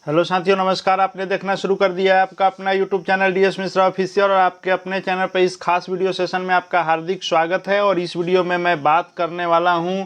Hello साथियों, नमस्कार। आपने देखना शुरू कर दिया है आपका अपना YouTube channel DS Mishra official और आपके अपने चैनल पर इस खास वीडियो सेशन में आपका हार्दिक स्वागत है। और इस वीडियो में मैं बात करने वाला हूं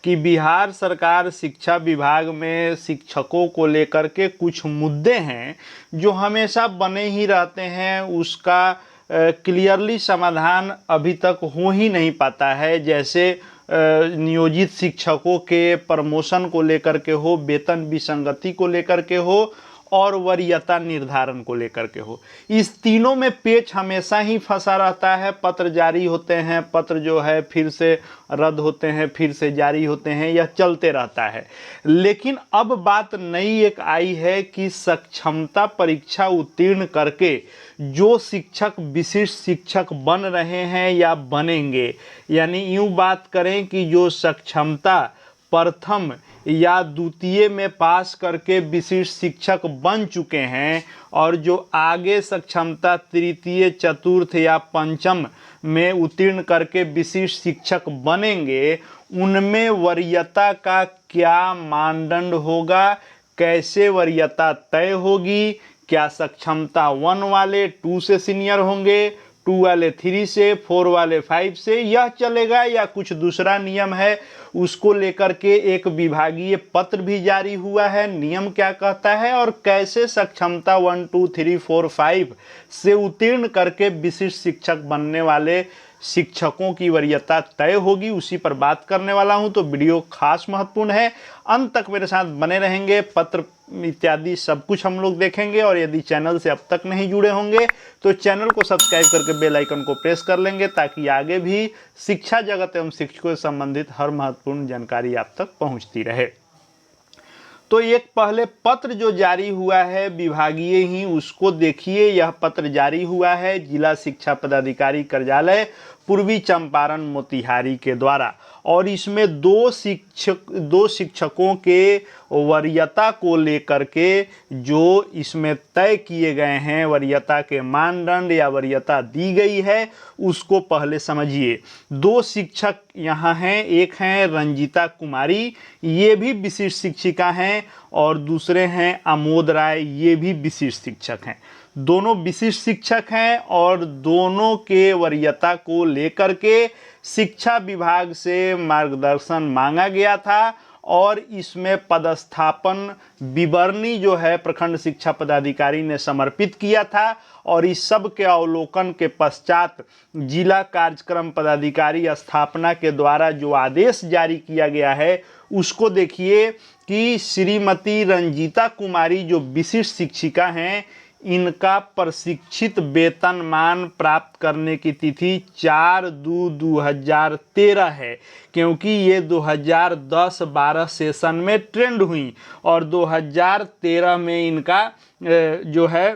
कि बिहार सरकार शिक्षा विभाग में शिक्षकों को लेकर के कुछ मुद्दे हैं जो हमेशा बने ही रहते हैं, उसका क्लियरली समाधान अभी तक हो ही नहीं पाता है। जैसे नियोजित शिक्षकों के प्रमोशन को लेकर के हो, वेतन विसंगति को लेकर के हो और वरीयता निर्धारण को लेकर के हो। इस तीनों में पेच हमेशा ही फंसा रहता है। पत्र जारी होते हैं, पत्र जो है फिर से रद्द होते हैं, फिर से जारी होते हैं, यह चलते रहता है। लेकिन अब बात नई एक आई है कि सक्षमता परीक्षा उत्तीर्ण करके जो शिक्षक विशिष्ट शिक्षक बन रहे हैं या बनेंगे, यानी यूँ बात करें कि जो सक्षमता प्रथम या द्वितीय में पास करके विशिष्ट शिक्षक बन चुके हैं और जो आगे सक्षमता तृतीय चतुर्थ या पंचम में उत्तीर्ण करके विशिष्ट शिक्षक बनेंगे, उनमें वरीयता का क्या मानदंड होगा, कैसे वरीयता तय होगी, क्या सक्षमता 1 वाले 2 से सीनियर होंगे, 2 वाले 3 से, 4 वाले 5 से यह चलेगा या कुछ दूसरा नियम है, उसको लेकर के एक विभागीय पत्र भी जारी हुआ है। नियम क्या कहता है और कैसे सक्षमता 1 2 3 4 5 से उत्तीर्ण करके विशिष्ट शिक्षक बनने वाले शिक्षकों की वरीयता तय होगी, उसी पर बात करने वाला हूं। तो वीडियो खास महत्वपूर्ण है, अंत तक मेरे साथ बने रहेंगे। पत्र इत्यादि सब कुछ हम लोग देखेंगे और यदि चैनल से अब तक नहीं जुड़े होंगे तो चैनल को सब्सक्राइब करके बेल आइकन को प्रेस कर लेंगे, ताकि आगे भी शिक्षा जगत एवं शिक्षकों से संबंधित हर महत्वपूर्ण जानकारी आप तक पहुंचती रहे। तो एक पहले पत्र जो जारी हुआ है विभागीय ही, उसको देखिए। यह पत्र जारी हुआ है जिला शिक्षा पदाधिकारी कार्यालय पूर्वी चंपारण मोतिहारी के द्वारा, और इसमें दो शिक्षकों के वरीयता को लेकर के जो इसमें तय किए गए हैं, वरीयता के मानदंड या वरीयता दी गई है, उसको पहले समझिए। 2 शिक्षक यहाँ हैं, एक हैं रंजीता कुमारी, ये भी विशिष्ट शिक्षिका हैं, और दूसरे हैं आमोद राय, ये भी विशिष्ट शिक्षक हैं। दोनों विशिष्ट शिक्षक हैं और दोनों के वरीयता को लेकर के शिक्षा विभाग से मार्गदर्शन मांगा गया था, और इसमें पदस्थापन विवरणी जो है प्रखंड शिक्षा पदाधिकारी ने समर्पित किया था। और इस सब के अवलोकन के पश्चात जिला कार्यक्रम पदाधिकारी स्थापना के द्वारा जो आदेश जारी किया गया है, उसको देखिए कि श्रीमती रंजीता कुमारी जो विशिष्ट शिक्षिका हैं, इनका प्रशिक्षित वेतनमान प्राप्त करने की तिथि 4/2/2013 है, क्योंकि ये 2010-12 सेशन में ट्रेंड हुई और 2013 में इनका जो है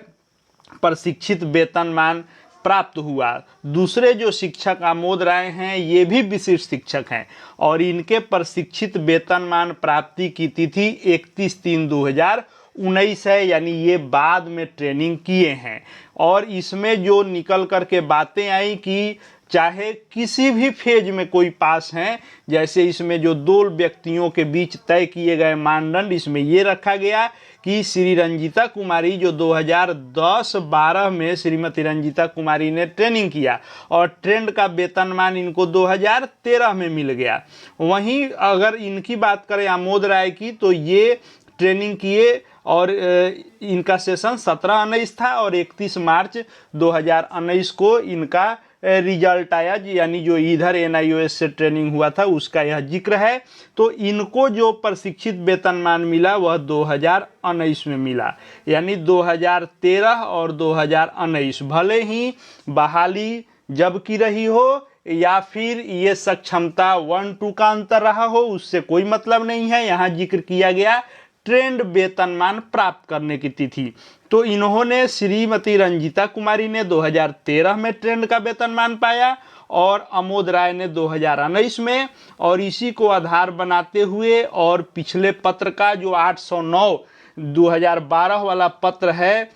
प्रशिक्षित वेतनमान प्राप्त हुआ। दूसरे जो शिक्षक आमोद राय हैं, ये भी विशिष्ट शिक्षक हैं और इनके प्रशिक्षित वेतनमान प्राप्ति की तिथि 31/3/2019 है, यानी ये बाद में ट्रेनिंग किए हैं। और इसमें जो निकल कर के बातें आई कि चाहे किसी भी फेज में कोई पास हैं, जैसे इसमें जो 2 व्यक्तियों के बीच तय किए गए मानदंड, इसमें ये रखा गया कि श्री रंजीता कुमारी जो 2010-12 में श्रीमती रंजीता कुमारी ने ट्रेनिंग किया और ट्रेंड का वेतनमान इनको 2013 में मिल गया। वहीं अगर इनकी बात करें आमोद राय की, तो ये ट्रेनिंग किए और इनका सेशन 17-19 था और 31 मार्च 2019 को इनका रिजल्ट आया, यानी जो इधर NIOS से ट्रेनिंग हुआ था उसका यह जिक्र है। तो इनको जो प्रशिक्षित वेतनमान मिला वह 2019 में मिला, यानी 2013 और 2019 भले ही बहाली जब की रही हो या फिर ये सक्षमता 1-2 का अंतर रहा हो, उससे कोई मतलब नहीं है। यहाँ जिक्र किया गया ट्रेंड वेतनमान प्राप्त करने की तिथि। तो इन्होंने श्रीमती रंजीता कुमारी ने 2013 में ट्रेंड का वेतनमान पाया और आमोद राय ने 2019 में, और इसी को आधार बनाते हुए और पिछले पत्र का जो 809/2012 वाला पत्र है,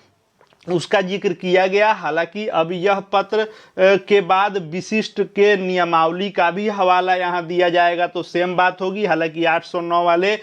उसका जिक्र किया गया। हालांकि अब यह पत्र के बाद विशिष्ट के नियमावली का भी हवाला यहाँ दिया जाएगा, तो सेम बात होगी। हालांकि 809 वाले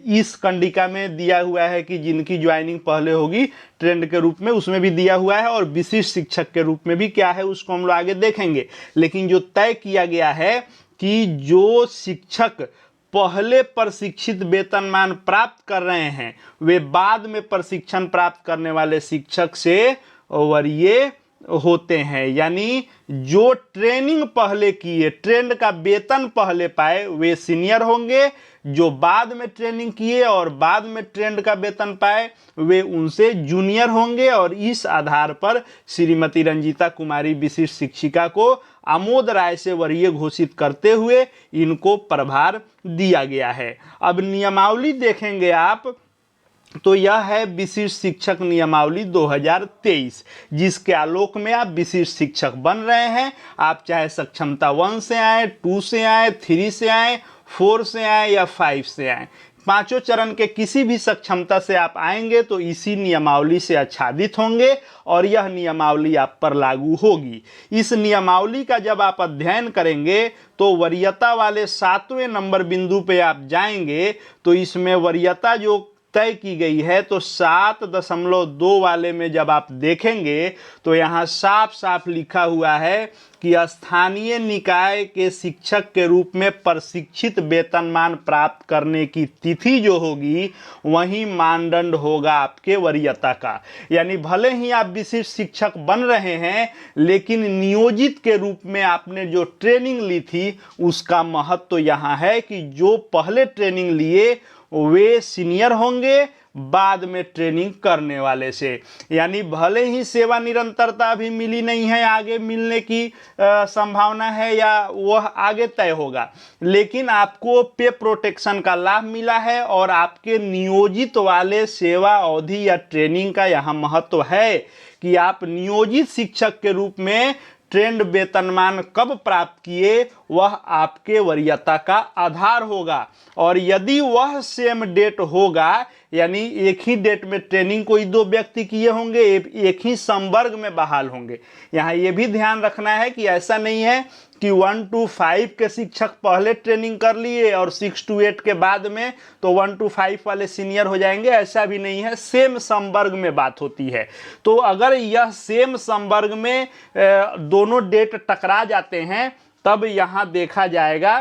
इस कंडिका में दिया हुआ है कि जिनकी ज्वाइनिंग पहले होगी ट्रेंड के रूप में, उसमें भी दिया हुआ है, और विशिष्ट शिक्षक के रूप में भी क्या है उसको हम लोग आगे देखेंगे। लेकिन जो तय किया गया है कि जो शिक्षक पहले प्रशिक्षित वेतनमान प्राप्त कर रहे हैं वे बाद में प्रशिक्षण प्राप्त करने वाले शिक्षक से वरीय होते हैं। यानी जो ट्रेनिंग पहले किए, ट्रेंड का वेतन पहले पाए, वे सीनियर होंगे। जो बाद में ट्रेनिंग किए और बाद में ट्रेंड का वेतन पाए, वे उनसे जूनियर होंगे। और इस आधार पर श्रीमती रंजीता कुमारी विशिष्ट शिक्षिका को आमोद राय से वरीय घोषित करते हुए इनको प्रभार दिया गया है। अब नियमावली देखेंगे आप तो यह है विशिष्ट शिक्षक नियमावली 2023, जिसके आलोक में आप विशिष्ट शिक्षक बन रहे हैं। आप चाहे सक्षमता 1 से आए, 2 से आए, 3 से आए, 4 से आए या 5 से आए, पांचों चरण के किसी भी सक्षमता से आप आएंगे तो इसी नियमावली से आच्छादित होंगे और यह नियमावली आप पर लागू होगी। इस नियमावली का जब आप अध्ययन करेंगे तो वरीयता वाले 7वें नंबर बिंदु पे आप जाएंगे तो इसमें वरीयता जो तय की गई है तो 7.2 वाले में जब आप देखेंगे तो यहाँ साफ साफ लिखा हुआ है कि स्थानीय निकाय के शिक्षक के रूप में प्रशिक्षित वेतनमान प्राप्त करने की तिथि जो होगी वही मानदंड होगा आपके वरीयता का। यानी भले ही आप विशिष्ट शिक्षक बन रहे हैं लेकिन नियोजित के रूप में आपने जो ट्रेनिंग ली थी उसका महत्व तो यहाँ है कि जो पहले ट्रेनिंग लिए वे सीनियर होंगे बाद में ट्रेनिंग करने वाले से। यानी भले ही सेवा निरंतरता भी मिली नहीं है, आगे मिलने की संभावना है या वह आगे तय होगा, लेकिन आपको पे प्रोटेक्शन का लाभ मिला है और आपके नियोजित वाले सेवा अवधि या ट्रेनिंग का यहाँ महत्व है कि आप नियोजित शिक्षक के रूप में ट्रेंड वेतनमान कब प्राप्त किए वह आपके वरीयता का आधार होगा। और यदि वह सेम डेट होगा यानी एक ही डेट में ट्रेनिंग कोई दो व्यक्ति किए होंगे, एक ही संवर्ग में बहाल होंगे। यहाँ ये भी ध्यान रखना है कि ऐसा नहीं है कि 1 to 5 के शिक्षक पहले ट्रेनिंग कर लिए और 6 to 8 के बाद में तो 1 to 5 वाले सीनियर हो जाएंगे, ऐसा भी नहीं है। सेम संवर्ग में बात होती है। तो अगर यह सेम संवर्ग में दोनों डेट टकरा जाते हैं तब यहाँ देखा जाएगा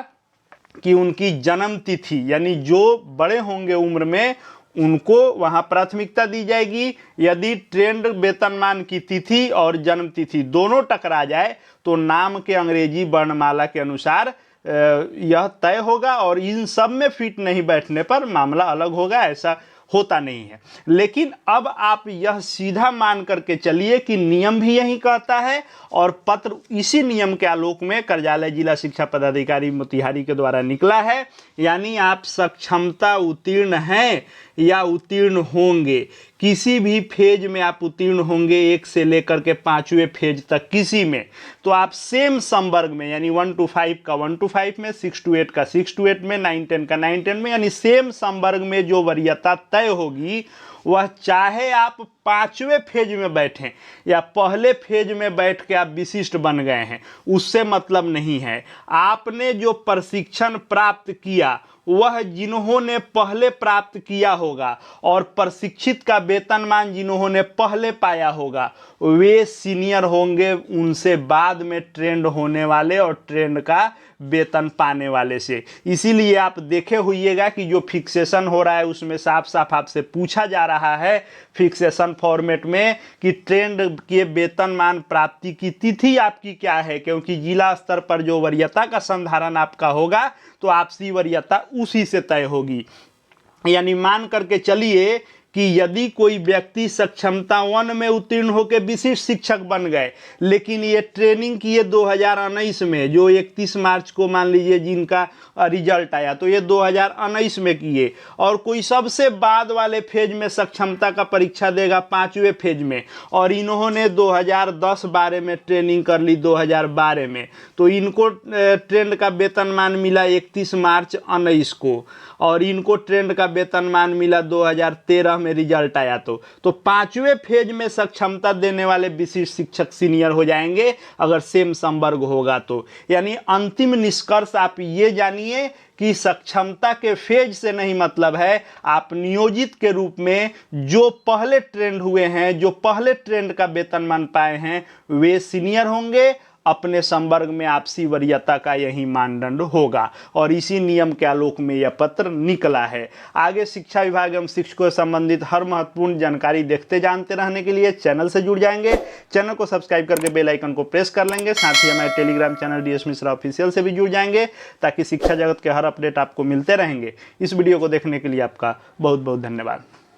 कि उनकी जन्म तिथि यानी जो बड़े होंगे उम्र में उनको वहां प्राथमिकता दी जाएगी। यदि ट्रेंड वेतनमान की तिथि और जन्म तिथि दोनों टकरा जाए तो नाम के अंग्रेजी वर्णमाला के अनुसार यह तय होगा और इन सब में फिट नहीं बैठने पर मामला अलग होगा। ऐसा होता नहीं है। लेकिन अब आप यह सीधा मान करके चलिए कि नियम भी यही कहता है और पत्र इसी नियम के आलोक में कार्यालय जिला शिक्षा पदाधिकारी मोतिहारी के द्वारा निकला है। यानी आप सक्षमता उत्तीर्ण हैं या उत्तीर्ण होंगे, किसी भी फेज में आप उत्तीर्ण होंगे 1 से लेकर के 5वें फेज तक किसी में, तो आप सेम संवर्ग में यानी 1 to 5 का 1 to 5 में, 6 to 8 का 6 to 8 में, 9 10 का 9 10 में, यानी सेम संवर्ग में जो वरीयता तय होगी वह चाहे आप 5वें फेज में बैठें या पहले फेज में बैठ के आप विशिष्ट बन गए हैं, उससे मतलब नहीं है। आपने जो प्रशिक्षण प्राप्त किया वह जिन्होंने पहले प्राप्त किया होगा और प्रशिक्षित का वेतनमान जिन्होंने पहले पाया होगा वे सीनियर होंगे उनसे बाद में ट्रेंड होने वाले और ट्रेंड का वेतन पाने वाले से। इसीलिए आप देखे होइएगा कि जो फिक्सेशन हो रहा है उसमें साफ साफ आपसे पूछा जा रहा है फिक्सेशन फॉर्मेट में कि ट्रेंड के वेतनमान प्राप्ति की तिथि आपकी क्या है, क्योंकि जिला स्तर पर जो वरीयता का संधारण आपका होगा तो आपसी वरीयता उसी से तय होगी। यानी मान करके चलिए कि यदि कोई व्यक्ति सक्षमता 1 में उत्तीर्ण होकर विशिष्ट शिक्षक बन गए लेकिन ये ट्रेनिंग किए 2019 में, जो 31 मार्च को मान लीजिए जिनका रिजल्ट आया तो ये 2019 में किए, और कोई सबसे बाद वाले फेज में सक्षमता का परीक्षा देगा 5वें फेज में और इन्होंने 2010-12 में ट्रेनिंग कर ली 2012 में, तो इनको ट्रेंड का वेतनमान मिला 31 मार्च 19 को और इनको ट्रेंड का वेतनमान मिला 2013 में रिजल्ट आया तो 5वें फेज में सक्षमता देने वाले विशिष्ट शिक्षक सीनियर हो जाएंगे अगर सेम संवर्ग होगा तो। यानी अंतिम निष्कर्ष आप ये जानिए कि सक्षमता के फेज से नहीं मतलब है, आप नियोजित के रूप में जो पहले ट्रेंड हुए हैं, जो पहले ट्रेंड का वेतनमान पाए हैं, वे सीनियर होंगे। अपने संवर्ग में आपसी वरीयता का यही मानदंड होगा और इसी नियम के आलोक में यह पत्र निकला है। आगे शिक्षा विभाग एवं शिक्षकों से संबंधित हर महत्वपूर्ण जानकारी देखते जानते रहने के लिए चैनल से जुड़ जाएंगे। चैनल को सब्सक्राइब करके बेल आइकन को प्रेस कर लेंगे। साथ ही हमारे Telegram channel DS Mishra official से भी जुड़ जाएंगे ताकि शिक्षा जगत के हर अपडेट आपको मिलते रहेंगे। इस वीडियो को देखने के लिए आपका बहुत बहुत धन्यवाद।